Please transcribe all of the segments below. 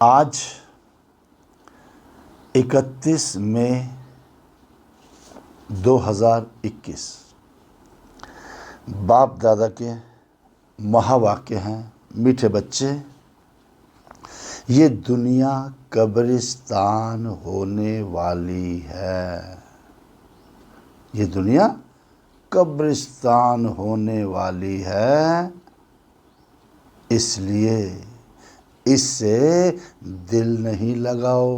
आज 31 मई 2021 बाप दादा के महावाक्य हैं। मीठे बच्चे, ये दुनिया कब्रिस्तान होने वाली है। ये दुनिया कब्रिस्तान होने वाली है, इसलिए इससे दिल नहीं लगाओ।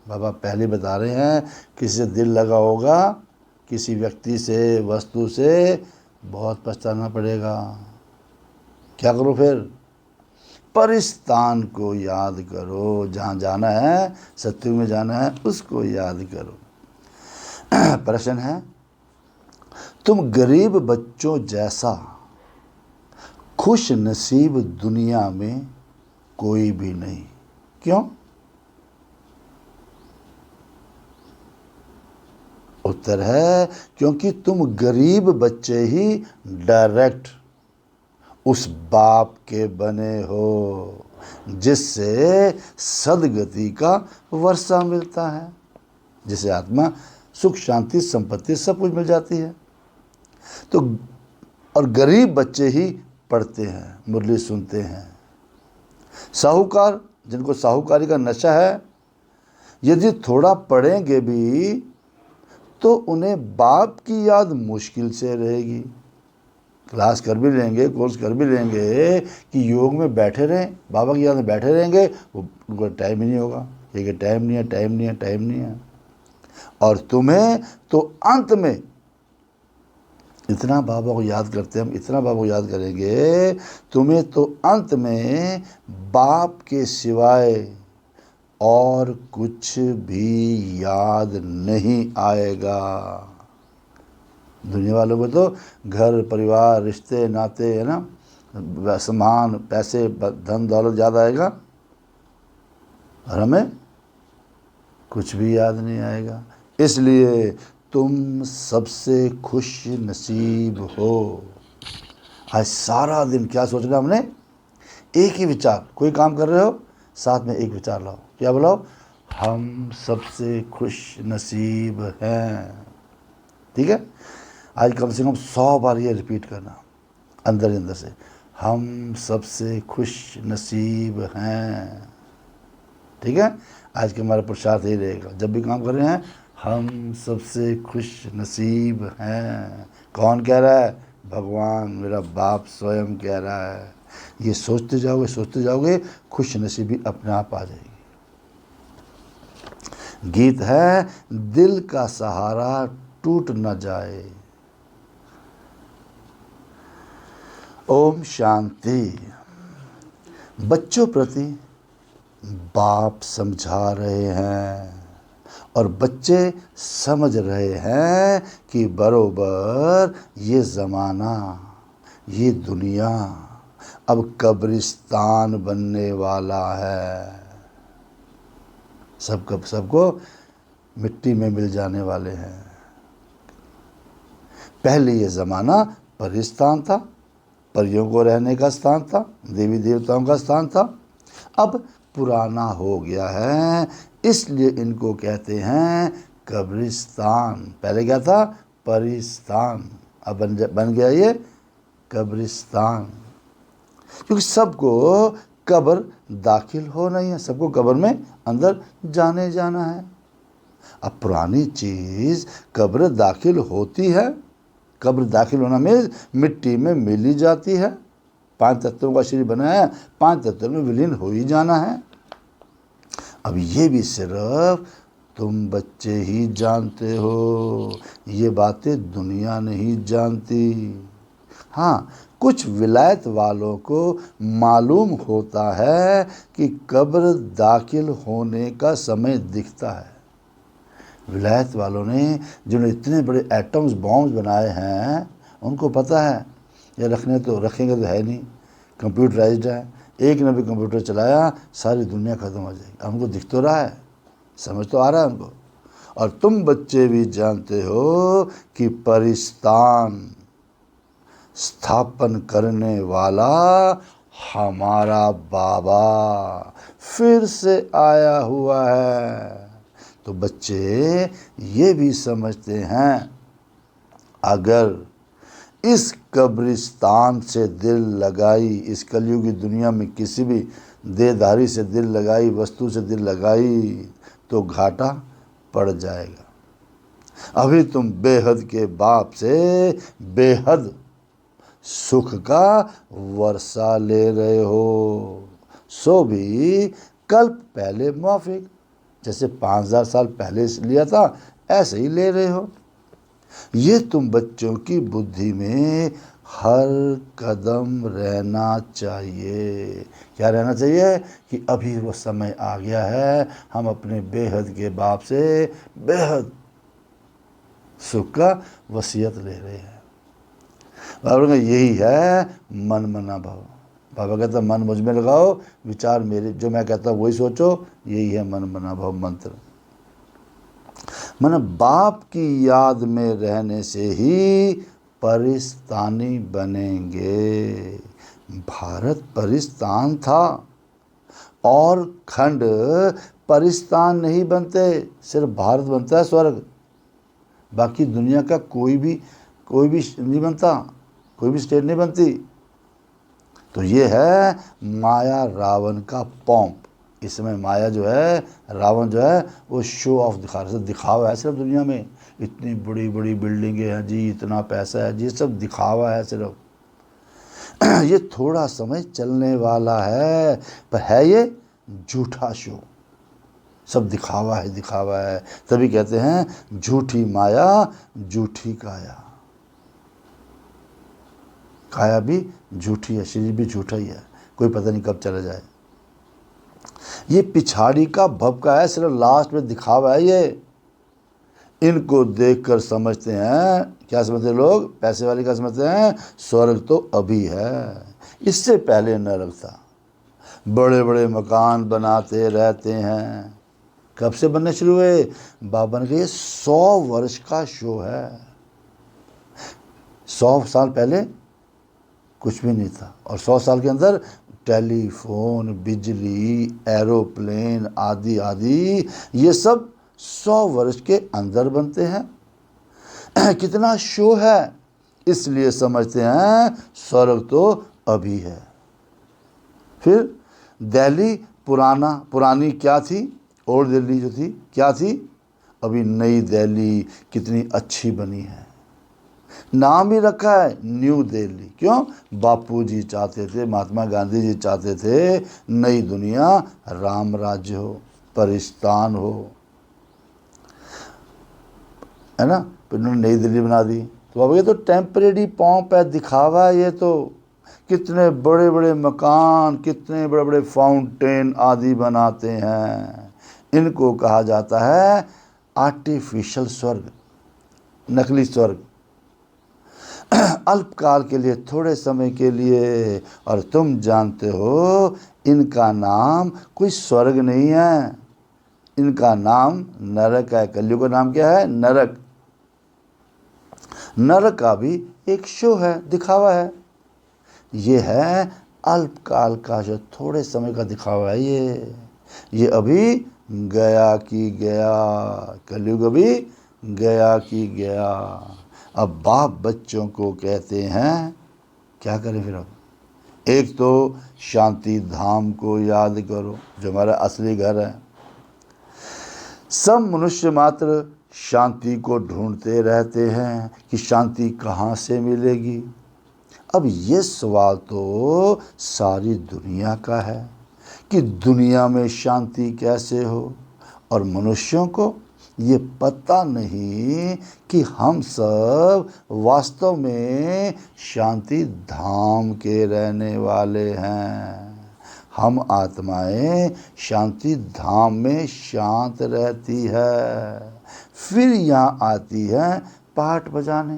बाबा पहले बता रहे हैं, किसी से दिल लगा होगा, किसी व्यक्ति से, वस्तु से बहुत पछताना पड़ेगा। क्या करो फिर? परिस्तान को याद करो। जहाँ जाना है, सत्युग में जाना है, उसको याद करो। प्रश्न है, तुम गरीब बच्चों जैसा खुश नसीब दुनिया में कोई भी नहीं। क्यों? उत्तर है, क्योंकि तुम गरीब बच्चे ही डायरेक्ट उस बाप के बने हो जिससे सदगति का वर्षा मिलता है, जिसे आत्मा सुख शांति संपत्ति सब कुछ मिल जाती है। तो और गरीब बच्चे ही पढ़ते हैं, मुरली सुनते हैं। साहूकार, जिनको साहूकारी का नशा है, यदि थोड़ा पढ़ेंगे भी तो उन्हें बाप की याद मुश्किल से रहेगी। क्लास कर भी लेंगे, कोर्स कर भी लेंगे कि योग में बैठे रहें, बाबा की याद में बैठे रहेंगे, वो उनको टाइम ही नहीं होगा। ये कि टाइम नहीं है, टाइम नहीं है, टाइम नहीं है। और तुम्हें तो अंत में इतना बाबा को याद करते हैं हम, इतना बाबा को याद करेंगे, तुम्हें तो अंत में बाप के सिवाय और कुछ भी याद नहीं आएगा। दुनिया वालों को तो घर परिवार रिश्ते नाते, है ना, सम्मान पैसे धन दौलत याद आएगा, और हमें कुछ भी याद नहीं आएगा। इसलिए तुम सबसे खुश नसीब हो। आज सारा दिन क्या सोचना हमने? एक ही विचार। कोई काम कर रहे हो, साथ में एक विचार लाओ। क्या बोलाओ? हम सबसे खुश नसीब हैं। ठीक है? आज कम से कम 100 बार ये रिपीट करना अंदर अंदर से, हम सबसे खुश नसीब हैं। ठीक है? आज के हमारा पुरुषार्थ यही रहेगा, जब भी काम कर रहे हैं, हम सबसे खुश नसीब हैं। कौन कह रहा है? भगवान, मेरा बाप स्वयं कह रहा है। ये सोचते जाओगे, खुश नसीबी अपने आप आ जाएगी। गीत है, दिल का सहारा टूट न जाए। ओम शांति। बच्चों प्रति बाप समझा रहे हैं और बच्चे समझ रहे हैं कि बरोबर ये ज़माना, ये दुनिया अब कब्रिस्तान बनने वाला है। सबको मिट्टी में मिल जाने वाले हैं। पहले ये ज़माना परिस्तान था, परियों को रहने का स्थान था, देवी देवताओं का स्थान था। अब पुराना हो गया है, इसलिए इनको कहते हैं कब्रिस्तान। पहले क्या था? परिस्तान। अब बन गया ये कब्रिस्तान, क्योंकि सबको कब्र दाखिल होना ही है, सबको कब्र में अंदर जाने जाना है। अब पुरानी चीज़ कब्र दाखिल होती है। कब्र दाखिल होना में मिट्टी में मिल ही जाती है। 5 तत्वों का शरीर बना है, 5 तत्वों में विलीन हो ही जाना है। अब ये भी सिर्फ तुम बच्चे ही जानते हो, ये बातें दुनिया नहीं जानती। हाँ, कुछ विलायत वालों को मालूम होता है कि कब्र दाखिल होने का समय दिखता है। विलायत वालों ने, जिन्होंने इतने बड़े एटम्स बॉम्ब्स बनाए हैं, उनको पता है ये रखेंगे तो है नहीं, कंप्यूटराइज्ड है। एक ने भी कंप्यूटर चलाया, सारी दुनिया ख़त्म हो जाएगी। हमको दिख तो रहा है, समझ तो आ रहा है हमको। और तुम बच्चे भी जानते हो कि परिस्तान स्थापन करने वाला हमारा बाबा, फिर से आया हुआ है। तो बच्चे ये भी समझते हैं, अगर इस कब्रिस्तान से दिल लगाई, इस कलयुग की दुनिया में किसी भी देहधारी से दिल लगाई, वस्तु से दिल लगाई, तो घाटा पड़ जाएगा। अभी तुम बेहद के बाप से बेहद सुख का वर्षा ले रहे हो, सो भी कल्प पहले मुआफिक, जैसे 5000 साल पहले लिया था ऐसे ही ले रहे हो। ये तुम बच्चों की बुद्धि में हर कदम रहना चाहिए। क्या रहना चाहिए? कि अभी वो समय आ गया है, हम अपने बेहद के बाप से बेहद सुख का वसीयत ले रहे हैं। बाबा का यही है मन मना भाव। बाबा कहता है मन मुझ में लगाओ, विचार मेरे, जो मैं कहता हूँ वही सोचो, यही है मन मना भाव मंत्र। मन बाप की याद में रहने से ही परिस्तानी बनेंगे। भारत परिस्तान था, और खंड परिस्तान नहीं बनते, सिर्फ भारत बनता है स्वर्ग। बाकी दुनिया का कोई भी नहीं बनता, कोई भी स्टेट नहीं बनती। तो ये है माया रावण का पॉम्प। इस समय माया जो है, रावण जो है, वो शो ऑफ दिखा रहा है, दिखावा है सिर्फ दुनिया में। इतनी बड़ी बड़ी बिल्डिंगें हैं जी, इतना पैसा है जी, सब दिखावा है सिर्फ। ये थोड़ा समय चलने वाला है, पर है ये झूठा शो, सब दिखावा है, दिखावा है। तभी कहते हैं झूठी माया झूठी काया। काया भी झूठी है, शरीर भी झूठा ही है, कोई पता नहीं कब चला जाए। ये पिछाड़ी का भपका है, सिर्फ लास्ट में दिखावा है ये। इनको देखकर समझते हैं, क्या समझते हैं लोग? पैसे वाले क्या समझते हैं? स्वर्ग तो अभी है, इससे पहले नरक था। बड़े बड़े मकान बनाते रहते हैं। कब से बनने शुरू हुए? बाबा ने कहा ये 100 वर्ष का शो है। 100 साल पहले कुछ भी नहीं था, और 100 साल के अंदर टेलीफोन, बिजली, एरोप्लेन आदि आदि, ये सब 100 वर्ष के अंदर बनते हैं। कितना शो है, इसलिए समझते हैं स्वर्ग तो अभी है। फिर दिल्ली पुरानी क्या थी? ओल्ड दिल्ली जो थी क्या थी? अभी नई दिल्ली कितनी अच्छी बनी है, नाम ही रखा है न्यू दिल्ली। क्यों? बापू जी चाहते थे, महात्मा गांधी जी चाहते थे नई दुनिया राम राज्य हो, परिस्तान हो, है ना। फिर उन्होंने नई दिल्ली बना दी। तो अब ये तो टेम्परेरी पॉम्प है, दिखावा है। ये तो कितने बड़े बड़े मकान, कितने बड़े बड़े फाउंटेन आदि बनाते हैं, इनको कहा जाता है आर्टिफिशियल स्वर्ग, नकली स्वर्ग। अल्पकाल के लिए, थोड़े समय के लिए। और तुम जानते हो इनका नाम कोई स्वर्ग नहीं है, इनका नाम नरक है। कलयुग का नाम क्या है? नरक। नरक का भी एक शो है, दिखावा है। ये है अल्पकाल का, जो थोड़े समय का दिखावा है। ये अभी गया कि गया, कलयुग अभी गया कि गया। अब बाप बच्चों को कहते हैं क्या करें फिर? अब एक तो शांति धाम को याद करो, जो हमारा असली घर है। सब मनुष्य मात्र शांति को ढूंढते रहते हैं कि शांति कहाँ से मिलेगी। अब ये सवाल तो सारी दुनिया का है कि दुनिया में शांति कैसे हो, और मनुष्यों को ये पता नहीं कि हम सब वास्तव में शांति धाम के रहने वाले हैं। हम आत्माएं शांति धाम में शांत रहती है, फिर यहाँ आती है पाठ बजाने,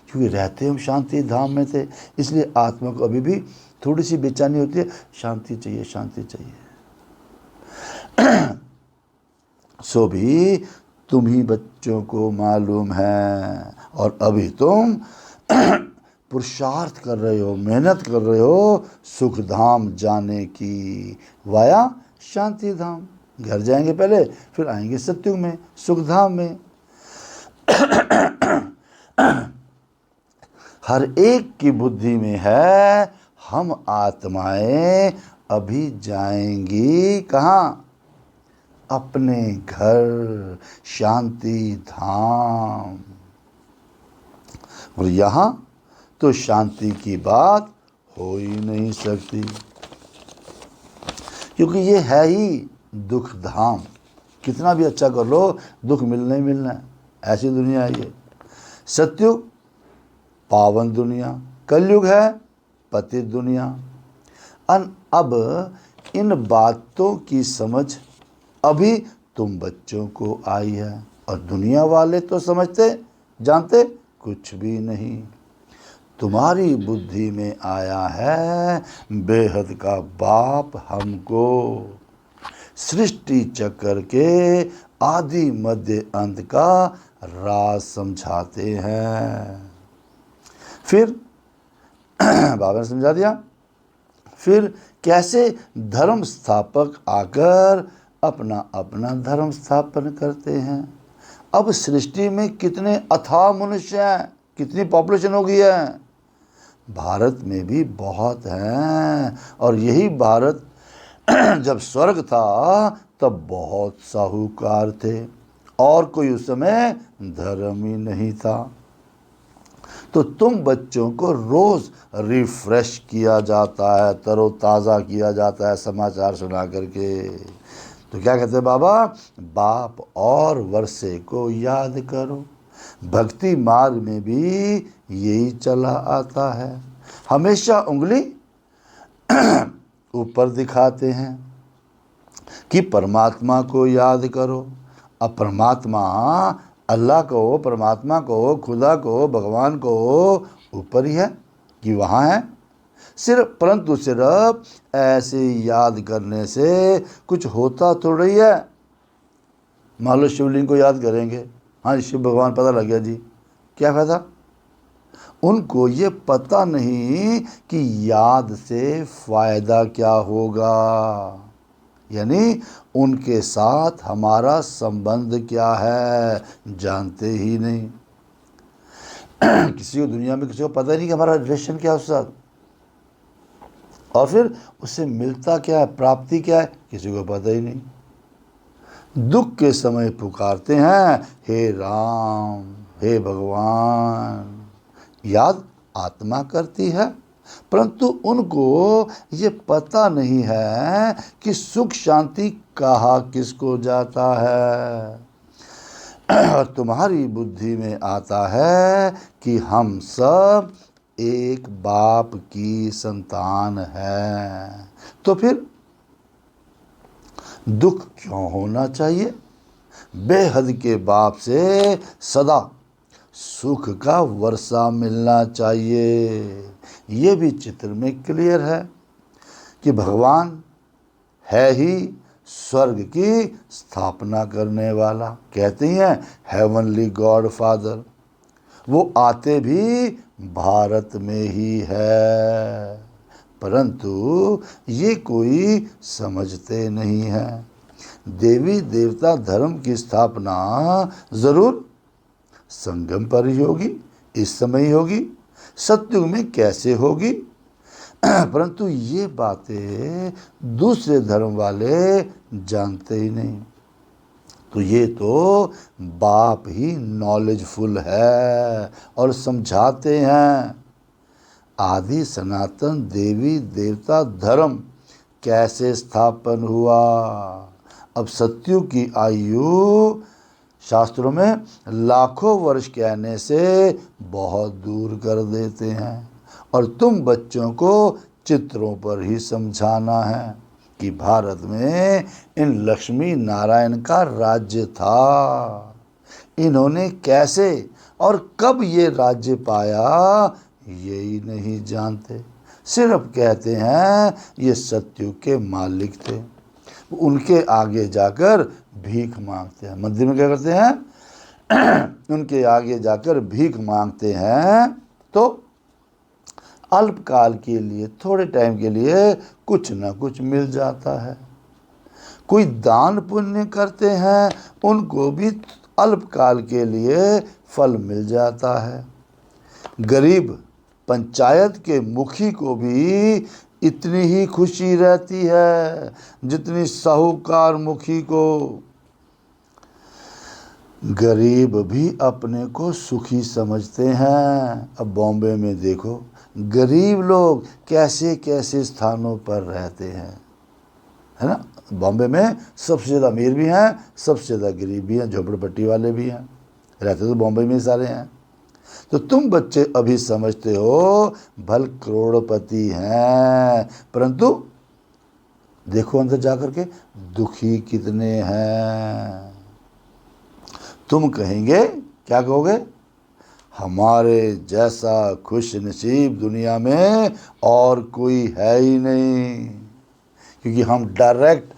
क्योंकि रहते हम शांति धाम में थे। इसलिए आत्मा को अभी भी थोड़ी सी बेचैनी होती है, शांति चाहिए, शांति चाहिए। सो भी तुम ही बच्चों को मालूम है, और अभी तुम पुरुषार्थ कर रहे हो, मेहनत कर रहे हो सुख धाम जाने की, वाया शांति धाम। घर जाएंगे पहले, फिर आएंगे सत्युग में, सुख धाम में। हर एक की बुद्धि में है, हम आत्माएं अभी जाएंगी कहाँ? अपने घर, शांति धाम। और यहाँ तो शांति की बात हो ही नहीं सकती, क्योंकि ये है ही दुख धाम। कितना भी अच्छा कर लो, दुख मिलना ही मिलना है, ऐसी दुनिया है ये। सत्युग पावन दुनिया, कलयुग है पतित दुनिया। अब इन बातों की समझ अभी तुम बच्चों को आई है, और दुनिया वाले तो समझते जानते कुछ भी नहीं। तुम्हारी बुद्धि में आया है बेहद का बाप हमको सृष्टि चक्र के आदि मध्य अंत का राज समझाते हैं। फिर बाबा ने समझा दिया, फिर कैसे धर्म स्थापक आकर अपना अपना धर्म स्थापन करते हैं। अब सृष्टि में कितने अथाह मनुष्य हैं, कितनी पॉपुलेशन हो गई है। भारत में भी बहुत हैं, और यही भारत जब स्वर्ग था तब बहुत साहूकार थे, और कोई उस समय धर्म ही नहीं था। तो तुम बच्चों को रोज रिफ्रेश किया जाता है, तरोताज़ा किया जाता है समाचार सुना करके। तो क्या कहते हैं बाबा? बाप और वर्षे को याद करो। भक्ति मार्ग में भी यही चला आता है, हमेशा उंगली ऊपर दिखाते हैं कि परमात्मा को याद करो। अब परमात्मा अल्लाह को, परमात्मा को, खुदा को, भगवान को ऊपर ही है कि वहाँ है सिर्फ, परंतु सिर्फ ऐसे याद करने से कुछ होता थोड़ा ही है। मान लो शिवलिंग को याद करेंगे, हाँ शिव भगवान पता लग गया जी, क्या फायदा? उनको ये पता नहीं कि याद से फायदा क्या होगा, यानी उनके साथ हमारा संबंध क्या है जानते ही नहीं। किसी को दुनिया में किसी को पता ही नहीं कि हमारा रिलेशन क्या है उसके साथ, और फिर उससे मिलता क्या है, प्राप्ति क्या है, किसी को पता ही नहीं। दुख के समय पुकारते हैं हे राम, हे भगवान, याद आत्मा करती है, परंतु उनको ये पता नहीं है कि सुख शांति कहा किसको जाता है। और तुम्हारी बुद्धि में आता है कि हम सब एक बाप की संतान है, तो फिर दुख क्यों होना चाहिए? बेहद के बाप से सदा सुख का वर्षा मिलना चाहिए। ये भी चित्र में क्लियर है कि भगवान है ही स्वर्ग की स्थापना करने वाला। कहते हैं हेवनली गॉड फादर, वो आते भी भारत में ही है, परंतु ये कोई समझते नहीं है। देवी देवता धर्म की स्थापना जरूर संगम पर ही होगी, इस समय ही होगी, सत्युग में कैसे होगी, परंतु ये बातें दूसरे धर्म वाले जानते ही नहीं। तो ये तो बाप ही नॉलेजफुल है और समझाते हैं। आदि सनातन देवी देवता धर्म कैसे स्थापन हुआ। अब सत्युग की आयु शास्त्रों में लाखों वर्ष कहने से बहुत दूर कर देते हैं, और तुम बच्चों को चित्रों पर ही समझाना है कि भारत में इन लक्ष्मी नारायण का राज्य था। इन्होंने कैसे और कब ये राज्य पाया यही नहीं जानते, सिर्फ कहते हैं ये सत्युग के मालिक थे। उनके आगे जाकर भीख मांगते हैं। मंदिर में क्या करते हैं? उनके आगे जाकर भीख मांगते हैं, तो अल्पकाल के लिए, थोड़े टाइम के लिए कुछ ना कुछ मिल जाता है। कोई दान पुण्य करते हैं उनको भी अल्पकाल के लिए फल मिल जाता है। गरीब पंचायत के मुखी को भी इतनी ही खुशी रहती है जितनी साहूकार मुखी को। गरीब भी अपने को सुखी समझते हैं। अब बॉम्बे में देखो गरीब लोग कैसे कैसे स्थानों पर रहते हैं, है ना। बॉम्बे में सबसे ज़्यादा अमीर भी हैं, सबसे ज़्यादा गरीब भी हैं, झोपड़पट्टी वाले भी हैं, रहते तो बॉम्बे में ही सारे हैं। तो तुम बच्चे अभी समझते हो भल करोड़पति हैं, परंतु देखो अंदर जाकर के दुखी कितने हैं। तुम कहेंगे, क्या कहोगे, हमारे जैसा खुश नसीब दुनिया में और कोई है ही नहीं, क्योंकि हम डायरेक्ट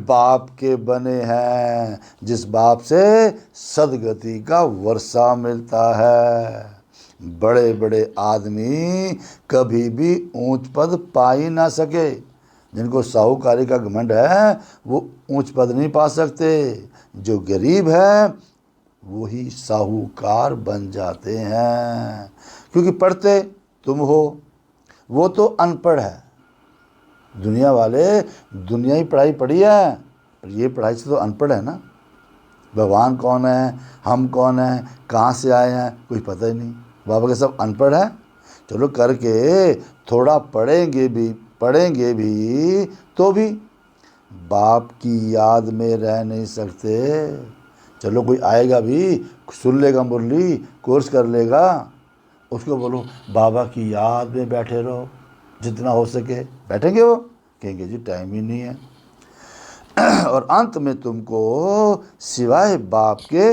बाप के बने हैं, जिस बाप से सदगति का वर्षा मिलता है। बड़े बड़े आदमी कभी भी ऊंच पद पा ही ना सके। जिनको साहूकारी का घमंड है वो ऊंच पद नहीं पा सकते। जो गरीब है वही साहूकार बन जाते हैं, क्योंकि पढ़ते तुम हो, वो तो अनपढ़ है। दुनिया वाले दुनिया ही पढ़ाई पढ़ी है, पर ये पढ़ाई से तो अनपढ़ है ना। भगवान कौन है, हम कौन हैं, कहाँ से आए हैं, कोई पता ही नहीं। बाबा के सब अनपढ़ है। चलो करके थोड़ा पढ़ेंगे भी तो भी बाप की याद में रह नहीं सकते। चलो कोई आएगा भी, सुन लेगा मुरली, कोर्स कर लेगा, उसको बोलो बाबा की याद में बैठे रहो, जितना हो सके बैठेंगे। वो कहेंगे जी टाइम ही नहीं है। और अंत में तुमको सिवाय बाप के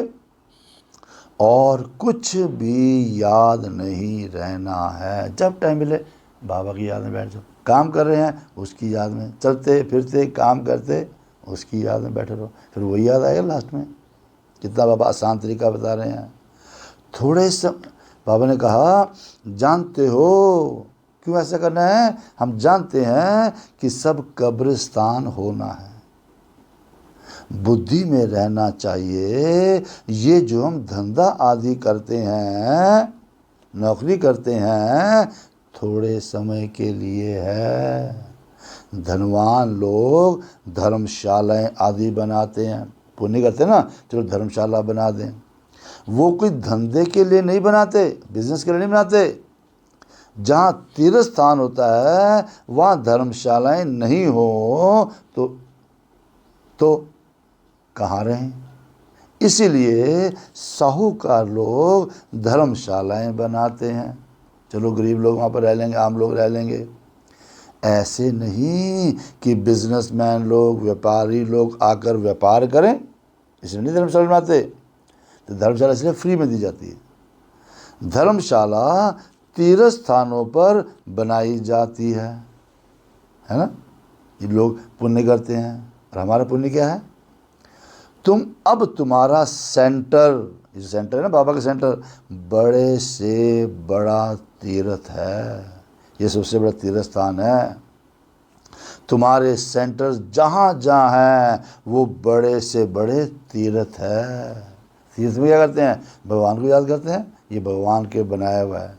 और कुछ भी याद नहीं रहना है। जब टाइम मिले बाबा की याद में बैठ जाओ। काम कर रहे हैं उसकी याद में, चलते फिरते काम करते उसकी याद में बैठे रहो, फिर वही याद आएगा लास्ट में। कितना बाबा आसान तरीका बता रहे हैं। थोड़े बाबा ने कहा जानते हो क्यों ऐसा करना है, हम जानते हैं कि सब कब्रिस्तान होना है। बुद्धि में रहना चाहिए, ये जो हम धंधा आदि करते हैं, नौकरी करते हैं, थोड़े समय के लिए है। धनवान लोग धर्मशालाएं आदि बनाते हैं, पुण्य करते हैं ना, चलो धर्मशाला बना दें। वो कोई धंधे के लिए नहीं बनाते, बिजनेस के लिए नहीं बनाते। जहाँ तीर्थ स्थान होता है वहाँ धर्मशालाएं नहीं हो तो कहाँ रहें। इसीलिए साहूकार लोग धर्मशालाएं बनाते हैं। चलो गरीब लोग वहाँ पर रह लेंगे, आम लोग रह लेंगे। ऐसे नहीं कि बिजनेसमैन लोग, व्यापारी लोग आकर व्यापार करें, इसलिए नहीं धर्मशाला बनाते। तो धर्मशाला इसलिए फ्री में दी जाती है। धर्मशाला तीर्थ स्थानों पर बनाई जाती है ना। ये लोग पुण्य करते हैं, और हमारा पुण्य क्या है, अब तुम्हारा सेंटर, ये सेंटर है ना बाबा का सेंटर, बड़े से बड़ा तीर्थ है। ये सबसे बड़ा तीर्थ स्थान है। तुम्हारे सेंटर जहाँ जहाँ हैं वो बड़े से बड़े तीर्थ है। तीर्थ में क्या करते हैं, भगवान को याद करते हैं। ये भगवान के बनाया हुआ है,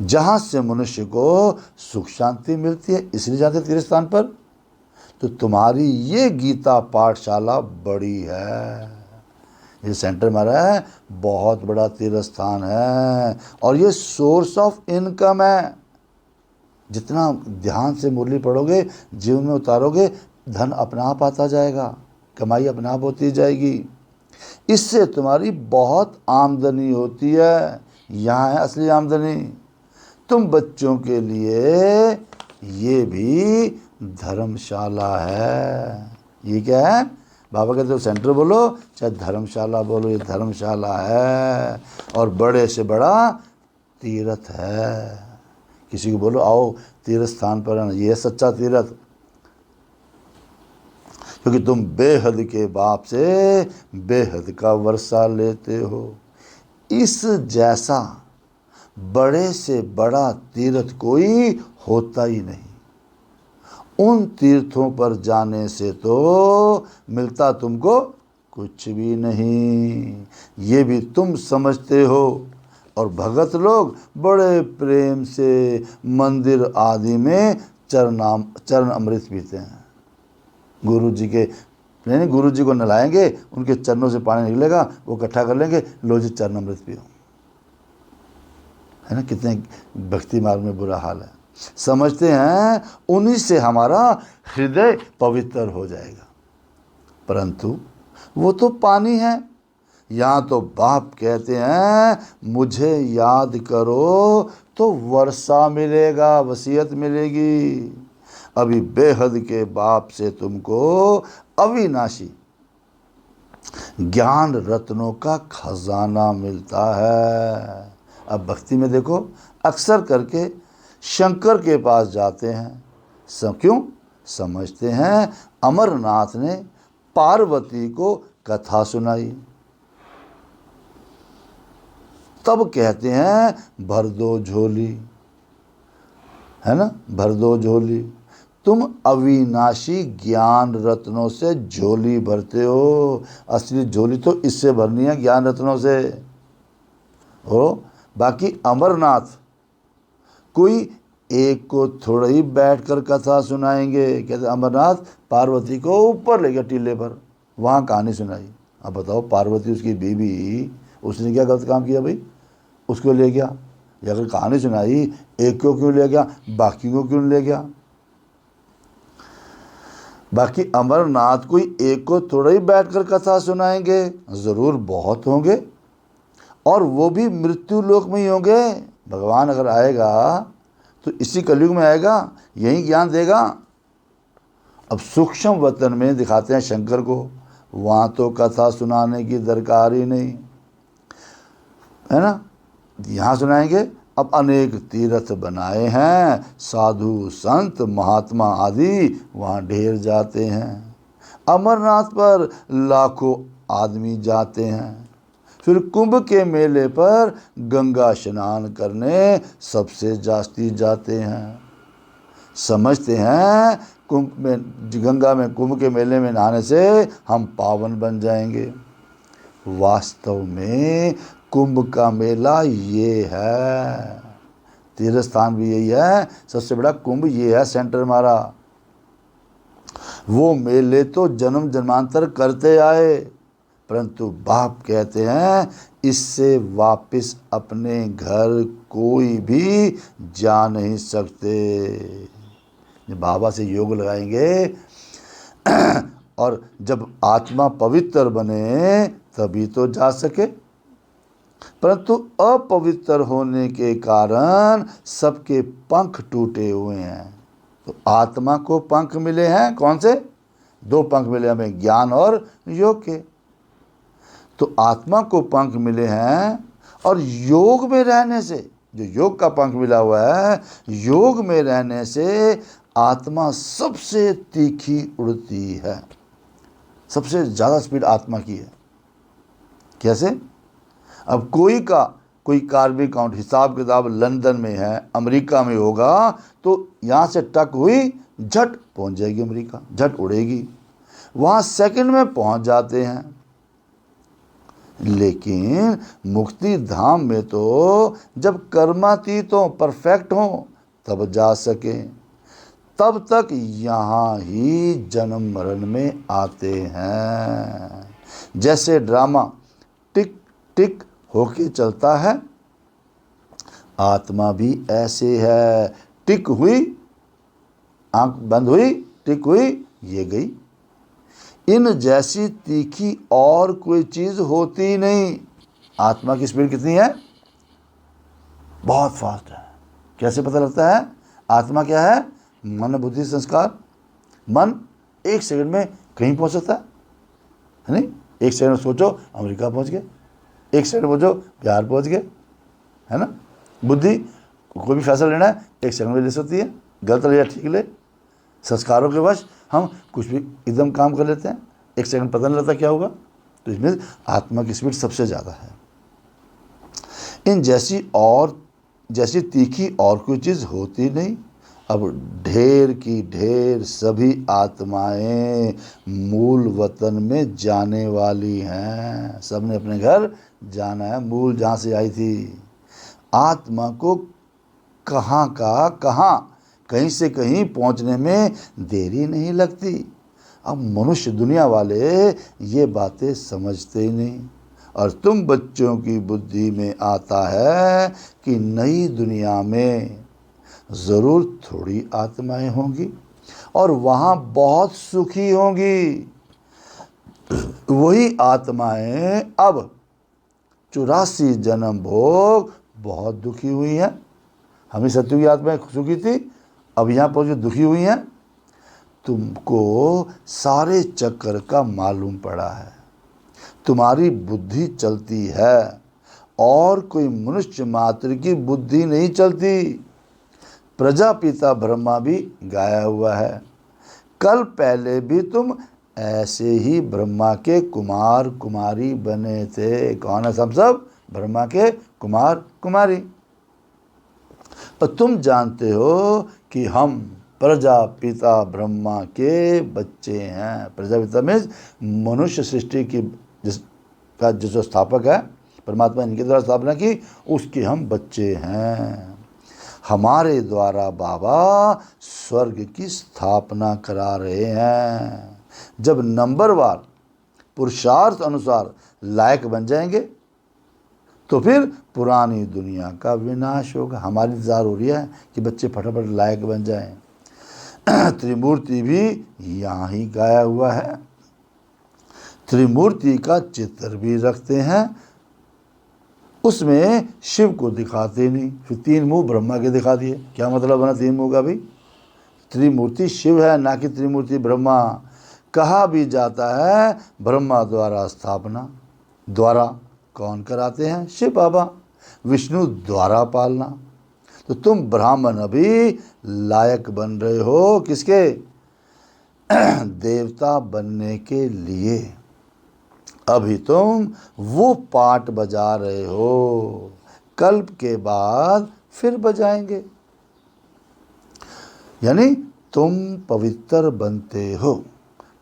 जहाँ से मनुष्य को सुख शांति मिलती है, इसलिए जाते तीर्थ स्थान पर। तो तुम्हारी ये गीता पाठशाला बड़ी है, ये सेंटर हमारा है, बहुत बड़ा तीर्थ स्थान है, और ये सोर्स ऑफ इनकम है। जितना ध्यान से मुरली पढ़ोगे, जीवन में उतारोगे, धन अपना आप आता जाएगा, कमाई अपना आप होती जाएगी। इससे तुम्हारी बहुत आमदनी होती है। यहाँ है असली आमदनी। तुम बच्चों के लिए ये भी धर्मशाला है। ये क्या है, बाबा कहते हो सेंटर बोलो चाहे धर्मशाला बोलो, ये धर्मशाला है और बड़े से बड़ा तीर्थ है। किसी को बोलो आओ तीर्थ स्थान पर आना, ये है सच्चा तीर्थ, क्योंकि तुम बेहद के बाप से बेहद का वर्षा लेते हो। इस जैसा बड़े से बड़ा तीर्थ कोई होता ही नहीं। उन तीर्थों पर जाने से तो मिलता तुमको कुछ भी नहीं, ये भी तुम समझते हो। और भगत लोग बड़े प्रेम से मंदिर आदि में चरण अमृत पीते हैं। गुरु जी के नहीं, गुरु जी को नहलाएंगे, उनके चरणों से पानी निकलेगा, वो इकट्ठा कर लेंगे, लो जी चरण अमृत पियो। है ना, कितने भक्ति मार्ग में बुरा हाल है। समझते हैं उन्हीं से हमारा हृदय पवित्र हो जाएगा, परंतु वो तो पानी है। यहाँ तो बाप कहते हैं मुझे याद करो तो वर्षा मिलेगा, वसीयत मिलेगी। अभी बेहद के बाप से तुमको अविनाशी ज्ञान रत्नों का खजाना मिलता है। अब भक्ति में देखो, अक्सर करके शंकर के पास जाते हैं। क्यों? समझते हैं अमरनाथ ने पार्वती को कथा सुनाई, तब कहते हैं भर दो झोली, है ना, भर दो झोली। तुम अविनाशी ज्ञान रत्नों से झोली भरते हो। असली झोली तो इससे भरनी है, ज्ञान रत्नों से। हो बाकी अमरनाथ कोई एक को थोड़ा ही बैठकर कथा सुनाएंगे। कहते अमरनाथ पार्वती को ऊपर ले गया टीले पर, वहाँ कहानी सुनाई। अब बताओ, पार्वती उसकी बीवी, उसने क्या गलत काम किया भाई? उसको ले गया। या अगर कहानी सुनाई, एक को क्यों ले गया, बाकी को क्यों ले गया? बाकी अमरनाथ कोई एक को थोड़ा ही बैठकर कथा सुनाएंगे, ज़रूर बहुत होंगे, और वो भी मृत्यु लोक में ही होंगे। भगवान अगर आएगा तो इसी कलयुग में आएगा, यही ज्ञान देगा। अब सूक्ष्म वतन में दिखाते हैं शंकर को, वहाँ तो कथा सुनाने की दरकार ही नहीं, है ना। यहाँ सुनाएंगे। अब अनेक तीर्थ बनाए हैं, साधु संत महात्मा आदि वहाँ ढेर जाते हैं। अमरनाथ पर लाखों आदमी जाते हैं। फिर कुंभ के मेले पर गंगा स्नान करने सबसे जास्ती जाते हैं। समझते हैं कुंभ में, गंगा में, कुंभ के मेले में नहाने से हम पावन बन जाएंगे। वास्तव में कुंभ का मेला ये है, तीर्थ स्थान भी यही है, सबसे बड़ा कुंभ ये है, सेंटर हमारा। वो मेले तो जन्म जन्मांतर करते आए, परंतु बाप कहते हैं इससे वापस अपने घर कोई भी जा नहीं सकते। बाबा से योग लगाएंगे और जब आत्मा पवित्र बने तभी तो जा सके, परंतु अपवित्र होने के कारण सबके पंख टूटे हुए हैं। तो आत्मा को पंख मिले हैं, कौन से? 2 पंख मिले हमें, ज्ञान और योग के। तो आत्मा को पंख मिले हैं, और योग में रहने से, जो योग का पंख मिला हुआ है, योग में रहने से आत्मा सबसे तीखी उड़ती है। सबसे ज़्यादा स्पीड आत्मा की है। कैसे? अब कोई कार्बन काउंट हिसाब किताब लंदन में है, अमेरिका में होगा, तो यहाँ से टक हुई, झट पहुँच जाएगी अमेरिका, झट उड़ेगी, वहाँ सेकंड में पहुँच जाते हैं। लेकिन मुक्ति धाम में तो जब कर्मातीत हो, परफेक्ट हो, तब जा सके, तब तक यहाँ ही जन्म मरण में आते हैं। जैसे ड्रामा टिक टिक होके चलता है, आत्मा भी ऐसे है। टिक हुई, आंख बंद हुई, टिक हुई, ये गई। इन जैसी तीखी और कोई चीज़ होती नहीं। आत्मा की स्पीड कितनी है? बहुत फास्ट है। कैसे पता लगता है? आत्मा क्या है? मन बुद्धि संस्कार। मन 1 सेकंड में कहीं पहुंच सकता है नहीं? 1 सेकंड में सोचो अमेरिका पहुंच गए, 1 सेकंड में सोचो बिहार पहुंच गए, है ना। बुद्धि कोई भी फैसला लेना है 1 सेकंड में ले सकती है, गलत ले या ठीक ले। संस्कारों के वश हम कुछ भी एकदम काम कर लेते हैं, 1 सेकंड पता नहीं लगता क्या होगा। तो इसमें आत्मा की स्पीड सबसे ज़्यादा है। इन जैसी तीखी और कोई चीज़ होती नहीं। अब ढेर की ढेर सभी आत्माएं मूल वतन में जाने वाली हैं। सबने अपने घर जाना है, मूल जहाँ से आई थी। आत्मा को कहाँ का कहाँ, कहीं से कहीं पहुँचने में देरी नहीं लगती। अब मनुष्य दुनिया वाले ये बातें समझते ही नहीं, और तुम बच्चों की बुद्धि में आता है कि नई दुनिया में ज़रूर थोड़ी आत्माएं होंगी और वहाँ बहुत सुखी होंगी। वही आत्माएं अब 84 जन्म भोग बहुत दुखी हुई हैं। हमें सत्यु की आत्माएं सुखी थी, अब यहाँ पर जो दुखी हुई हैं। तुमको सारे चक्कर का मालूम पड़ा है, तुम्हारी बुद्धि चलती है, और कोई मनुष्य मात्र की बुद्धि नहीं चलती। प्रजापिता ब्रह्मा भी गाया हुआ है, कल पहले भी तुम ऐसे ही ब्रह्मा के कुमार कुमारी बने थे। कौन है सब ब्रह्मा के कुमार कुमारी। और तुम जानते हो कि हम प्रजापिता ब्रह्मा के बच्चे हैं। प्रजापिता में मनुष्य सृष्टि की जिसका जो स्थापक है परमात्मा, इनके द्वारा स्थापना की, उसके हम बच्चे हैं। हमारे द्वारा बाबा स्वर्ग की स्थापना करा रहे हैं। जब नंबरवार पुरुषार्थ अनुसार लायक बन जाएंगे तो फिर पुरानी दुनिया का विनाश होगा। हमारी इंतजार हो रही है कि बच्चे फटाफट लायक बन जाएं। त्रिमूर्ति भी यहाँ ही गाया हुआ है। त्रिमूर्ति का चित्र भी रखते हैं, उसमें शिव को दिखाते नहीं। फिर 3 मुंह ब्रह्मा के दिखा दिए। क्या मतलब बना 3 मुंह का भी? त्रिमूर्ति शिव है, ना कि त्रिमूर्ति ब्रह्मा। कहा भी जाता है ब्रह्मा द्वारा स्थापना, द्वारा कौन कराते हैं? शिव बाबा। विष्णु द्वारा पालना। तो तुम ब्राह्मण अभी लायक बन रहे हो किसके? देवता बनने के लिए। अभी तुम वो पाठ बजा रहे हो, कल्प के बाद फिर बजाएंगे। यानी तुम पवित्र बनते हो।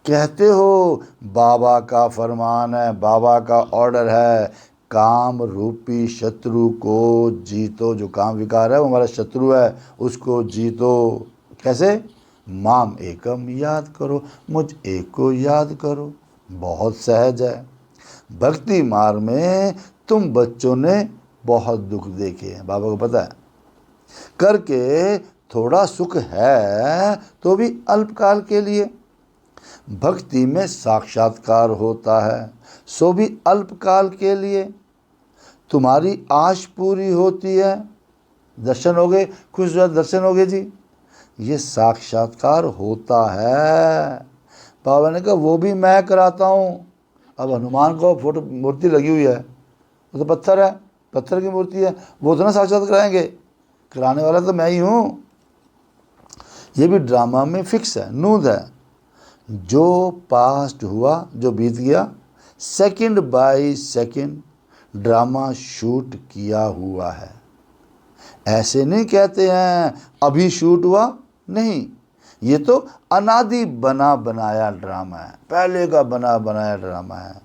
कहते हो बाबा का फरमान है, बाबा का ऑर्डर है, काम रूपी शत्रु को जीतो। जो काम विकार है वो हमारा शत्रु है, उसको जीतो। कैसे? माम एकम याद करो, मुझ एक को याद करो। बहुत सहज है। भक्ति मार्ग में तुम बच्चों ने बहुत दुख देखे हैं, बाबा को पता है। करके थोड़ा सुख है तो भी अल्पकाल के लिए। भक्ति में साक्षात्कार होता है सो भी अल्पकाल के लिए। तुम्हारी आश पूरी होती है, दर्शन हो गए, खुश दर्शन हो गए जी, ये साक्षात्कार होता है। बाबा ने कहा वो भी मैं कराता हूँ। अब हनुमान को फोटो मूर्ति लगी हुई है, वो तो पत्थर है, पत्थर की मूर्ति है, वो तो ना साक्षात कराएंगे, कराने वाला तो मैं ही हूँ। ये भी ड्रामा में फिक्स है, नूद है। जो पास्ट हुआ, जो बीत गया, second by second drama shoot किया हुआ है। ऐसे नहीं कहते हैं अभी शूट हुआ, नहीं, ये तो अनादि बना बनाया ड्रामा है, पहले का बना बनाया ड्रामा है।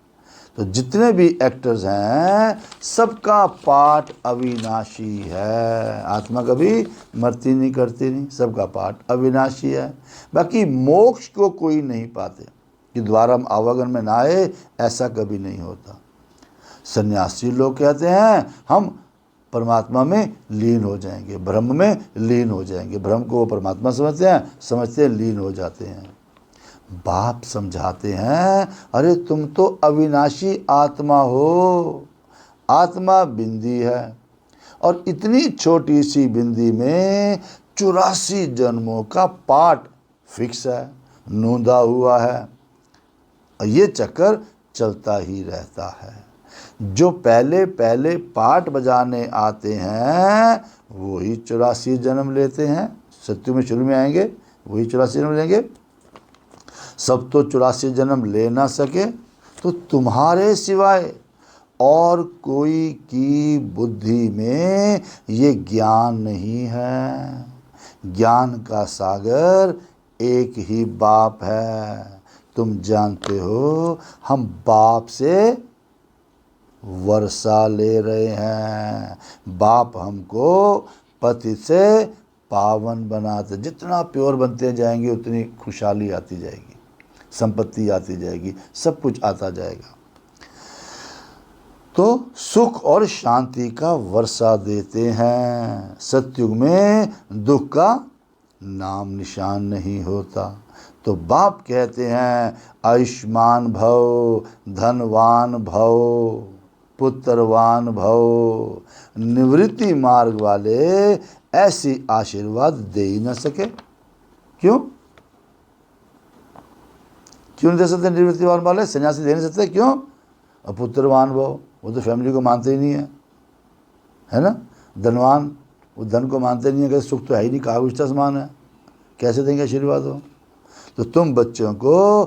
तो जितने भी एक्टर्स हैं सबका पाठ अविनाशी है। आत्मा कभी मरती नहीं, करती नहीं, सबका पाठ अविनाशी है। बाकी मोक्ष को कोई नहीं पाते कि द्वारा हम आवागमन में ना आए, ऐसा कभी नहीं होता। सन्यासी लोग कहते हैं हम परमात्मा में लीन हो जाएंगे, ब्रह्म में लीन हो जाएंगे। ब्रह्म को वो परमात्मा समझते हैं, समझते हैं लीन हो जाते हैं। बाप समझाते हैं अरे तुम तो अविनाशी आत्मा हो। आत्मा बिंदी है और इतनी छोटी सी बिंदी में 84 जन्मों का पाठ फिक्स है, नूंदा हुआ है। ये चक्कर चलता ही रहता है। जो पहले पहले पाठ बजाने आते हैं वही 84 जन्म लेते हैं। सत्यु में शुरू में आएंगे वही 84 जन्म लेंगे। सब तो 84 जन्म ले ना सके तो तुम्हारे सिवाय और कोई की बुद्धि में ये ज्ञान नहीं है, ज्ञान का सागर एक ही बाप है। तुम जानते हो हम बाप से वर्षा ले रहे हैं। बाप हमको पति से पावन बनाते, जितना प्योर बनते जाएंगे उतनी खुशहाली आती जाएगी, संपत्ति आती जाएगी, सब कुछ आता जाएगा। तो सुख और शांति का वर्षा देते हैं। सतयुग में दुख का नाम निशान नहीं होता। तो बाप कहते हैं आयुष्मान भव, धनवान भव, पुत्रवान भव। निवृत्ति मार्ग वाले ऐसी आशीर्वाद दे ही न सके। क्यों नहीं दे सकते? निवृत्ति मार्ग वाले सन्यासी दे नहीं सकते, क्यों? और पुत्रवान भव, वो तो फैमिली को मानते ही नहीं है ना। धनवान, वो धन को मानते नहीं है, कहते सुख तो है ही नहीं, कागुष्टा समान है, कैसे देंगे आशीर्वाद हो? तो तुम बच्चों को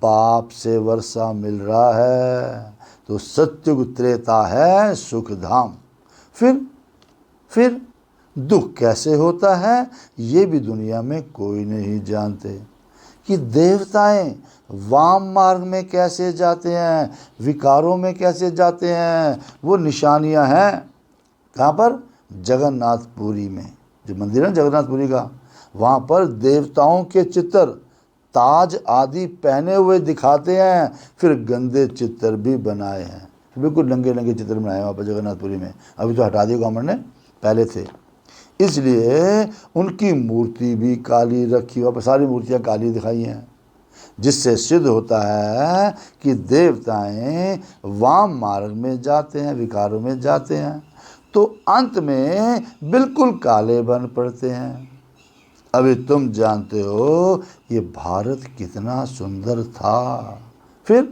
बाप से वर्षा मिल रहा है। तो सत्युग त्रेता है सुख धाम। फिर दुख कैसे होता है ये भी दुनिया में कोई नहीं जानते, कि देवताएं वाम मार्ग में कैसे जाते हैं, विकारों में कैसे जाते हैं। वो निशानियां हैं कहाँ पर? जगन्नाथपुरी में, जो मंदिर है जगन्नाथपुरी का, वहाँ पर देवताओं के चित्र ताज आदि पहने हुए दिखाते हैं। फिर गंदे चित्र भी बनाए हैं, बिल्कुल नंगे नंगे चित्र बनाए हैं वहाँ पर जगन्नाथपुरी में। अभी तो हटा दिया गवर्नमेंट ने, पहले थे। इसलिए उनकी मूर्ति भी काली रखी, वहाँ पर सारी मूर्तियाँ काली दिखाई हैं, जिससे सिद्ध होता है कि देवताएं वाम मार्ग में जाते हैं, विकारों में जाते हैं, तो अंत में बिल्कुल काले बन पड़ते हैं। अभी तुम जानते हो ये भारत कितना सुंदर था। फिर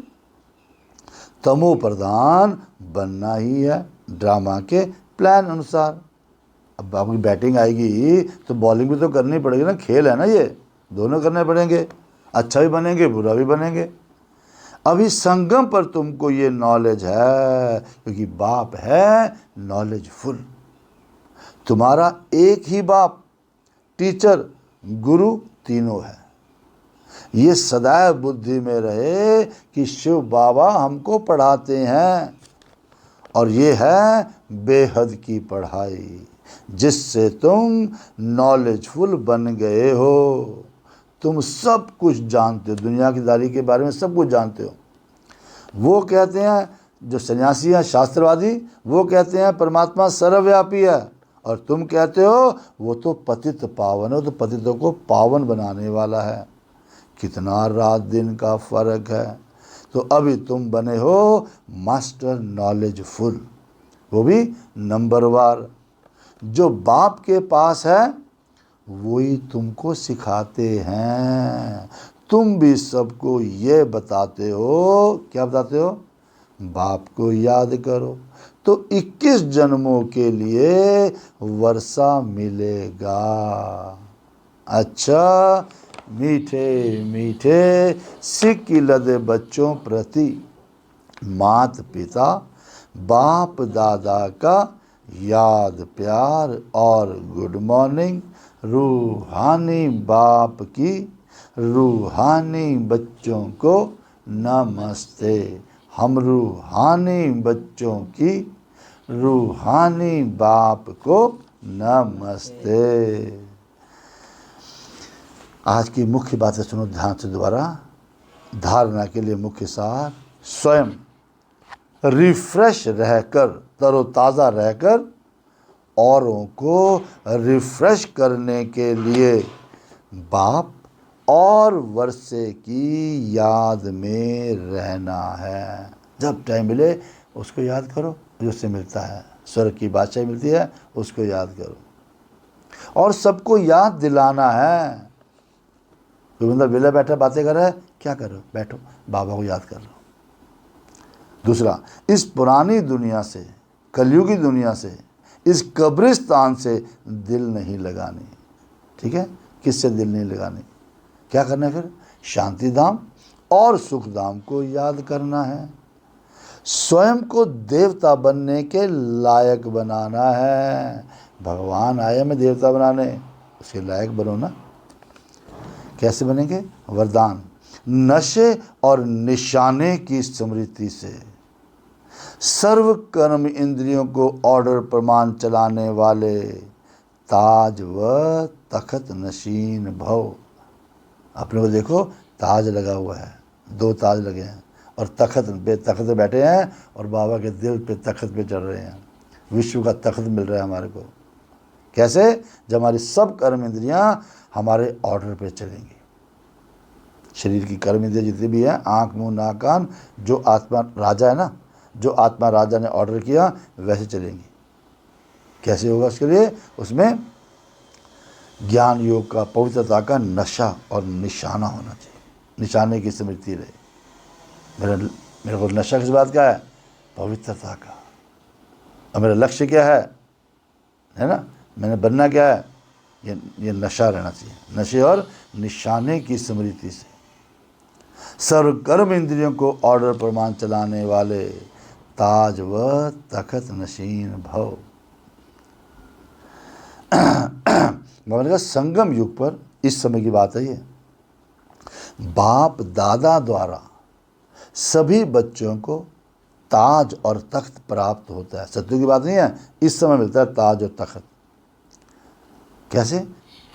तमो प्रधान बनना ही है ड्रामा के प्लान अनुसार। अब आपकी बैटिंग आएगी तो बॉलिंग भी तो करनी पड़ेगी ना, खेल है ना ये, दोनों करने पड़ेंगे, अच्छा भी बनेंगे बुरा भी बनेंगे। अभी संगम पर तुमको ये नॉलेज है, क्योंकि बाप है नॉलेजफुल। तुम्हारा एक ही बाप, टीचर, गुरु तीनों है। ये सदैव बुद्धि में रहे कि शिव बाबा हमको पढ़ाते हैं, और ये है बेहद की पढ़ाई, जिससे तुम नॉलेजफुल बन गए हो। तुम सब कुछ जानते हो, दुनियादारी के बारे में सब कुछ जानते हो। वो कहते हैं जो सन्यासी हैं शास्त्रवादी, वो कहते हैं परमात्मा सर्वव्यापी है, और तुम कहते हो वो तो पतित पावन है, तो पतितों को पावन बनाने वाला है। कितना रात दिन का फर्क है। तो अभी तुम बने हो मास्टर नॉलेजफुल, वो भी नंबरवार। जो बाप के पास है वही तुमको सिखाते हैं। तुम भी सबको ये बताते हो, क्या बताते हो? बाप को याद करो, तो 21 जन्मों के लिए वर्षा मिलेगा। अच्छा, मीठे मीठे सिक्की लदे बच्चों प्रति माता पिता बाप दादा का याद प्यार और गुड मॉर्निंग। रूहानी बाप की रूहानी बच्चों को नमस्ते। हम रूहानी बच्चों की रूहानी बाप को नमस्ते। आज की मुख्य बातें सुनो ध्यान से दोबारा। धारणा के लिए मुख्य सार, स्वयं रिफ्रेश रहकर, तरोताज़ा रहकर औरों को रिफ्रेश करने के लिए बाप और वर्षे की याद में रहना है। जब टाइम मिले उसको याद करो, जो उससे मिलता है, स्वर्ग की बादशाही मिलती है, उसको याद करो। और सबको याद दिलाना है। कोई बंदा वेला बैठा बातें कर रहा है, क्या करो? बैठो, बाबा को याद कर लो। दूसरा, इस पुरानी दुनिया से, कलयुगी दुनिया से, इस कब्रिस्तान से दिल नहीं लगानी। ठीक है? किससे दिल नहीं लगानी? क्या करना है फिर? शांति धाम और सुख धाम को याद करना है। स्वयं को देवता बनने के लायक बनाना है। भगवान आए हमें देवता बनाने, उसके लायक बनो ना। कैसे बनेंगे? वरदान, नशे और निशाने की स्मृति से सर्व कर्म इंद्रियों को ऑर्डर प्रमाण चलाने वाले ताज व तखत नशीन भव। अपने को देखो, ताज लगा हुआ है, 2 ताज लगे हैं, और तखत पे तखत बैठे हैं, और बाबा के दिल पे तखत पे चढ़ रहे हैं। विश्व का तखत मिल रहा है हमारे को। कैसे? जब हमारी सब कर्म इंद्रियां हमारे ऑर्डर पे चलेंगी। शरीर की कर्म इंद्रियां जितनी भी हैं, आँख, मुंह, नाक, कान, जो आत्मा राजा है ना, जो आत्मा राजा ने ऑर्डर किया वैसे चलेंगी। कैसे होगा? उसके लिए उसमें ज्ञान योग का, पवित्रता का नशा और निशाना होना चाहिए। निशाने की स्मृति रहे। मेरे को नशा किस बात का है? पवित्रता का। और मेरा लक्ष्य क्या है ना, मैंने बनना क्या है? ये नशा रहना चाहिए। नशे और निशाने की स्मृति से सर्व कर्म इंद्रियों को ऑर्डर प्रमाण चलाने वाले ताज व तखत नशीन भव। मैंने कहा संगम युग पर, इस समय की बात है ये, बाप दादा द्वारा सभी बच्चों को ताज और तख्त प्राप्त होता है। सत्य की बात नहीं है, इस समय मिलता है ताज और तख्त। कैसे?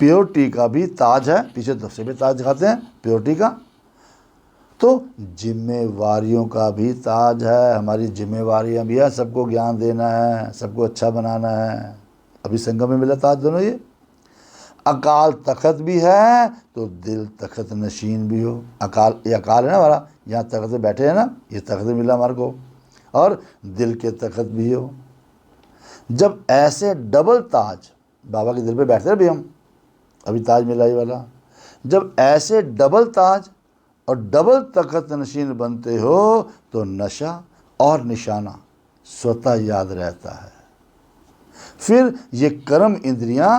प्योरिटी का भी ताज है, पीछे दूसरे भी ताज दिखाते हैं प्योरिटी का। तो जिम्मेवारियों का भी ताज है, हमारी जिम्मेवारियां भी है, सबको ज्ञान देना है, सबको अच्छा बनाना है। अभी संगम में मिला ताज दोनों ये। अकाल तखत भी है तो दिल तखत नशीन भी हो। अकाल, ये अकाल है ना हमारा, यहाँ तखत बैठे हैं ना, ये तखत मिला हमारे को, और दिल के तखत भी हो। जब ऐसे डबल ताज, बाबा के दिल पे बैठते हैं भी हम, अभी ताज मिला ही वाला, जब ऐसे डबल ताज और डबल तखत नशीन बनते हो तो नशा और निशाना स्वतः याद रहता है। फिर ये कर्म इंद्रियां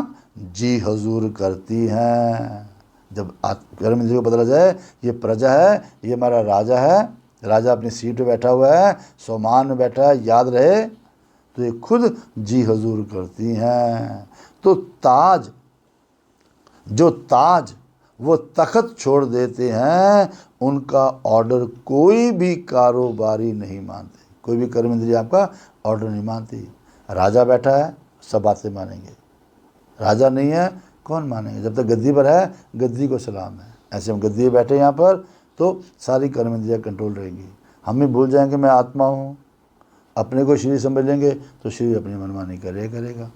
जी हजूर करती हैं। जब कर्म इंद्रियों को पता जाए ये प्रजा है, ये हमारा राजा है, राजा अपनी सीट पे बैठा हुआ है, सोमान में बैठा है, याद रहे, तो ये खुद जी हजूर करती हैं। तो ताज, जो ताज वो तखत छोड़ देते हैं, उनका ऑर्डर कोई भी कारोबारी नहीं मानते। कोई भी कर्म इंद्रिय आपका ऑर्डर नहीं मानती। राजा बैठा है, सब बातें मानेंगे। राजा नहीं है, कौन मानेंगे? जब तक गद्दी पर है, गद्दी को सलाम है। ऐसे हम गद्दी पर बैठे यहाँ पर, तो सारी कर्म इंद्रियाँ कंट्रोल रहेंगी। हम भी भूल जाएंगे मैं आत्मा हूँ, अपने को शरीर समझ लेंगे तो शरीर अपनी मनमानी करेगा।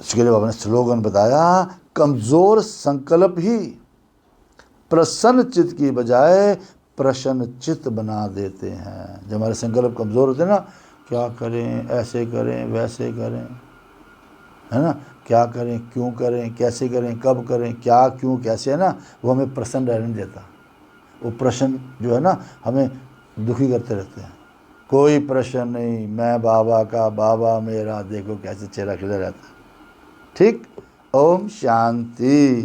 इसके लिए बाबा ने स्लोगन बताया, कमज़ोर संकल्प ही प्रसन्न चित्त की बजाय प्रसन्न चित्त बना देते हैं। जब हमारे संकल्प कमज़ोर होते हैं ना, क्या करें, ऐसे करें, वैसे करें, है ना, क्या करें, क्यों करें, कैसे करें, कब करें, क्या, क्यों, कैसे, है ना, वो हमें प्रसन्न रहने नहीं देता। वो प्रश्न जो है ना, हमें दुखी करते रहते हैं। कोई प्रश्न नहीं, मैं बाबा का, बाबा मेरा, देखो कैसे चेहरा खिला रहता है। ठीक। ओम शांति।